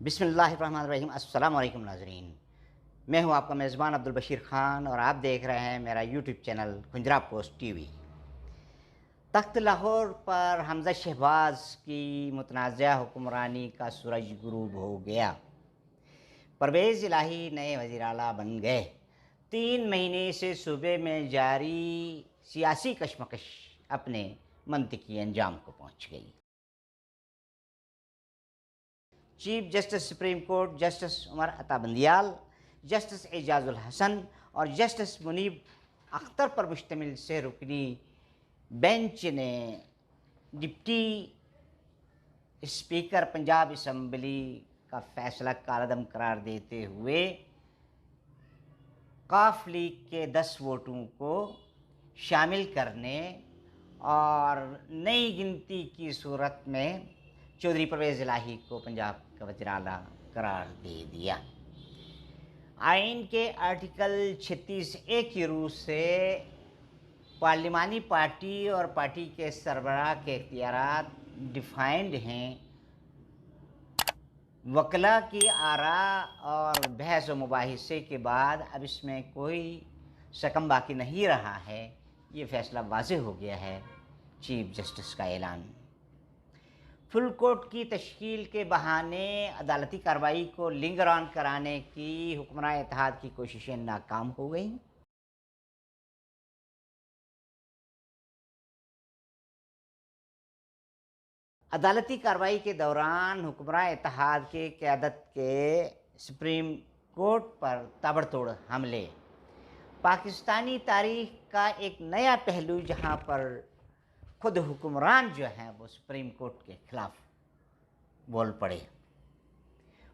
बिस्मिल्लाहिर्रहमानिर्रहीम। अस्सलाम वालेकुम नाज़रीन, मैं हूं आपका मेज़बान अब्दुल बशीर ख़ान और आप देख रहे हैं मेरा यूट्यूब चैनल खुंजरा पोस्ट टीवी। तख्त लाहौर पर हमज़ा शहबाज की मुतनाज़ा हुक्मरानी का सूरज गुरूब हो गया। परवेज़ इलाही नए वज़ीर आला बन गए। 3 महीने से सूबे में जारी सियासी कशमकश अपने मंतकी अंजाम को पहुँच गई। Chief justice supreme court justice Umar Ata Bandial, justice Ejazul Hasan और जस्टिस मुनीब अख्तर पर मुश्तमिल से रुकनी बेंच ने डिप्टी स्पीकर पंजाब असम्बली का फैसला कालअदम करार देते हुए काफ लीग के 10 वोटों को शामिल करने और नई गिनती की सूरत में चौधरी परवेज़ इलाही को पंजाब का वज़ीर आला करार दे दिया। आइन के आर्टिकल 36A की रूह से पार्लिमानी पार्टी और पार्टी के सरबराह के इख्तियारात डिफाइंड हैं। वकला की आरा और बहस व मुबाहिसे के बाद अब इसमें कोई शकम बाकी नहीं रहा है। ये फैसला वाज़ेह हो गया है। चीफ जस्टिस का ऐलान। फुल कोर्ट की तश्कील के बहाने अदालती कार्रवाई को लिंगर ऑन कराने की हुक्मरान इत्तेहाद की कोशिशें नाकाम हो गईं। अदालती कार्रवाई के दौरान हुक्मरान इत्तेहाद के क़यादत के सुप्रीम कोर्ट पर ताबड़तोड़ हमले पाकिस्तानी तारीख़ का एक नया पहलू, जहाँ पर खुद हुक्मरान जो हैं वो सुप्रीम कोर्ट के ख़िलाफ़ बोल पड़े।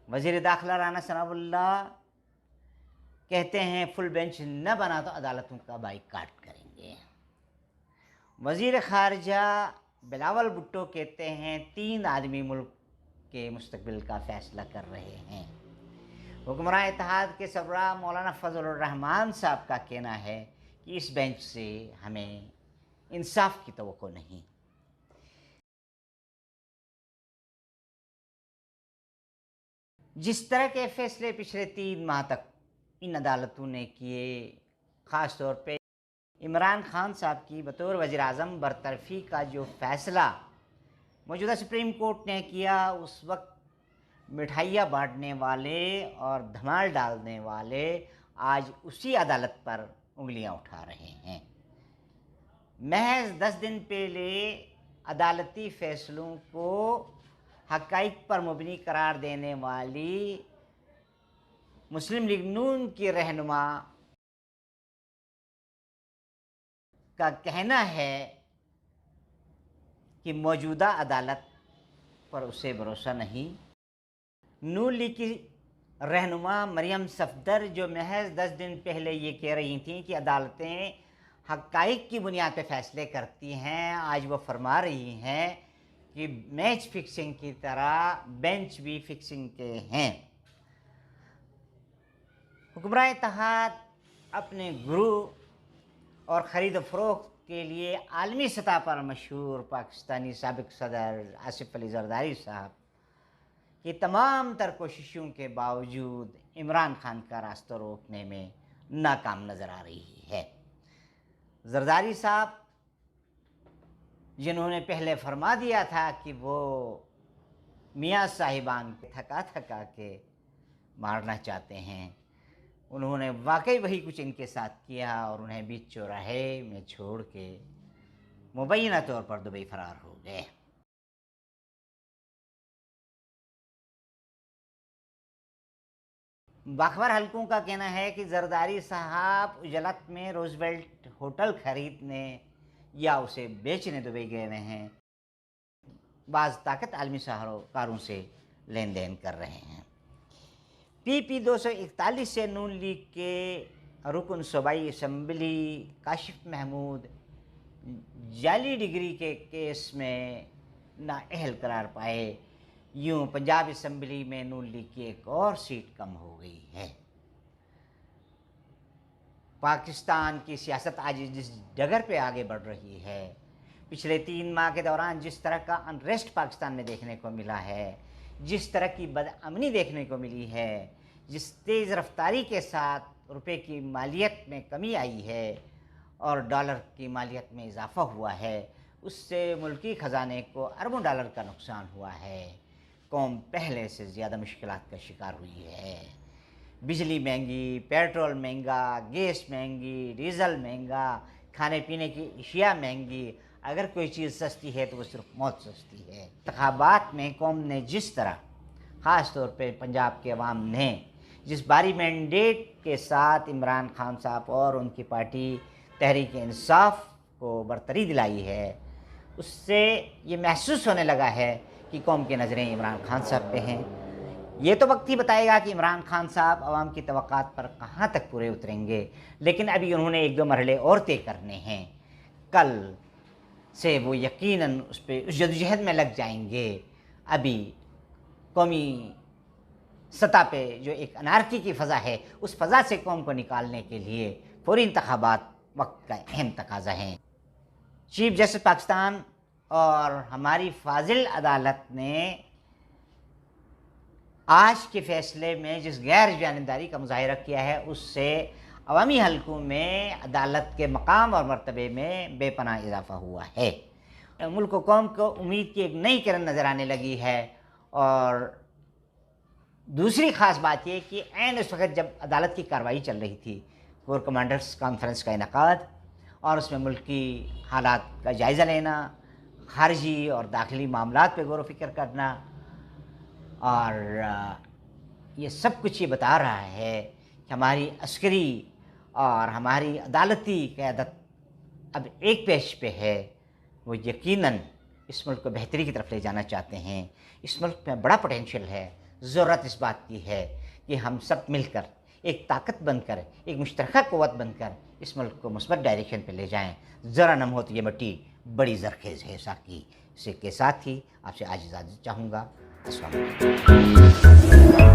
वज़ीर दाखिला राना सनाउल्लाह कहते हैं फुल बेंच न बना तो अदालतों का बाइकाट करेंगे। वज़ीर ख़ारजा बिलावल भुट्टो कहते हैं 3 आदमी मुल्क के मुस्तक़बिल का फ़ैसला कर रहे हैं। हुक्मरान इत्तेहाद के सरबराह मौलाना फजलुर रहमान साहब का कहना है कि इस बेंच से हमें इंसाफ की तवक्को नहीं। जिस तरह के फ़ैसले पिछले 3 माह तक इन अदालतों ने किए, ख़ास तौर पे इमरान खान साहब की बतौर वज़ीर आज़म बरतरफ़ी का जो फ़ैसला मौजूदा सुप्रीम कोर्ट ने किया, उस वक्त मिठाइयाँ बांटने वाले और धमाल डालने वाले आज उसी अदालत पर उंगलियां उठा रहे हैं। महज 10 दिन पहले अदालती फ़ैसलों को हक़ाइक़ पर मुबनी करार देने वाली मुस्लिम लीग नून की रहनुमा का कहना है कि मौजूदा अदालत पर उसे भरोसा नहीं। नून लीग की रहनुमा मरियम सफदर जो महज 10 दिन पहले ये कह रही थीं कि अदालतें हक़ाइक़ की बुनियाद पर फ़ैसले करती हैं, आज वो फरमा रही हैं कि मैच फिक्सिंग की तरह बेंच भी फिक्सिंग के हैं। हुक्मरान इत्तेहाद अपने गुरु और ख़रीद फ़रोख्त के लिए आलमी सतह पर मशहूर पाकिस्तानी साबिक़ सदर आसिफ अली ज़रदारी साहब की तमाम तर कोशिशों के बावजूद इमरान खान का रास्ता रोकने में नाकाम नज़र आ रही है। ज़रदारी साहब जिन्होंने पहले फरमा दिया था कि वो मियाँ साहिबान को थका थका के मारना चाहते हैं, उन्होंने वाकई वही कुछ इनके साथ किया और उन्हें बीच चौराहे में छोड़ के मुबैना तौर पर दुबई फरार हो गए। बाखबर हलकों का कहना है कि ज़रदारी साहब उजलत में रोजवेल्ट होटल खरीदने या उसे बेचने दुबई गए हुए हैं। बाज़ ताकत आलमी साहूकारों से लेन देन कर रहे हैं। PP 241 से नून लीग के रुकन सूबाई असम्बली काशिफ महमूद जाली डिग्री के केस में नाअहल करार पाए। यूँ पंजाब असम्बली में नून लीग की एक और सीट कम हो गई है। पाकिस्तान की सियासत आज जिस डगर पे आगे बढ़ रही है, पिछले 3 माह के दौरान जिस तरह का अनरेस्ट पाकिस्तान में देखने को मिला है, جس طرح کی بدامنی دیکھنے کو ملی ہے، جس تیز رفتاری کے ساتھ روپے کی مالیت میں کمی آئی ہے اور ڈالر کی مالیت میں اضافہ ہوا ہے، اس سے ملکی خزانے کو اربوں ڈالر کا نقصان ہوا ہے۔ قوم پہلے سے زیادہ مشکلات کا شکار ہوئی ہے۔ بجلی مہنگی، پیٹرول مہنگا، گیس مہنگی، ڈیزل مہنگا، کھانے پینے کی اشیاء مہنگی، اگر کوئی چیز سستی ہے تو وہ صرف موت سستی ہے۔ انتخابات میں قوم نے جس طرح، خاص طور پہ پنجاب کے عوام نے جس بھاری مینڈیٹ کے ساتھ عمران خان صاحب اور ان کی پارٹی تحریک انصاف کو برتری دلائی ہے، اس سے یہ محسوس ہونے لگا ہے کہ قوم کی نظریں عمران خان صاحب پہ ہیں۔ یہ تو وقت ہی بتائے گا کہ عمران خان صاحب عوام کی توقعات پر کہاں تک پورے اتریں گے، لیکن ابھی انہوں نے 1-2 مرحلے اور طے کرنے ہیں۔ کل سے وہ یقیناً اس جدوجہد میں لگ جائیں گے۔ ابھی قومی سطح پہ جو ایک انارکی کی فضا ہے، اس فضا سے قوم کو نکالنے کے لیے فوری انتخابات وقت کا اہم تقاضا ہیں۔ چیف جسٹس پاکستان اور ہماری فاضل عدالت نے آج کے فیصلے میں جس غیر جانبداری کا مظاہرہ کیا ہے، اس سے عوامی حلقوں میں عدالت کے مقام اور مرتبے میں بے پناہ اضافہ ہوا ہے۔ ملک و قوم کو امید کی ایک نئی کرن نظر آنے لگی ہے۔ اور دوسری خاص بات یہ کہ عین اس وقت جب عدالت کی کارروائی چل رہی تھی، کور کمانڈرز کانفرنس کا انعقاد اور اس میں ملکی حالات کا جائزہ لینا، خارجی اور داخلی معاملات پہ غور و فکر کرنا، اور یہ سب کچھ یہ بتا رہا ہے کہ ہماری عسکری اور ہماری عدالتی قیادت اب ایک پیش پہ ہے۔ وہ یقیناً اس ملک کو بہتری کی طرف لے جانا چاہتے ہیں۔ اس ملک میں بڑا پوٹینشیل ہے۔ ضرورت اس بات کی ہے کہ ہم سب مل کر ایک طاقت بن کر، ایک مشترکہ قوت بن کر اس ملک کو مثبت ڈائریکشن پہ لے جائیں۔ ذرا نم ہو تو یہ مٹی بڑی زرخیز ہے ساقی۔ اس کے ساتھ ہی آپ سے آج اجازت چاہوں گا۔ السلام علیکم۔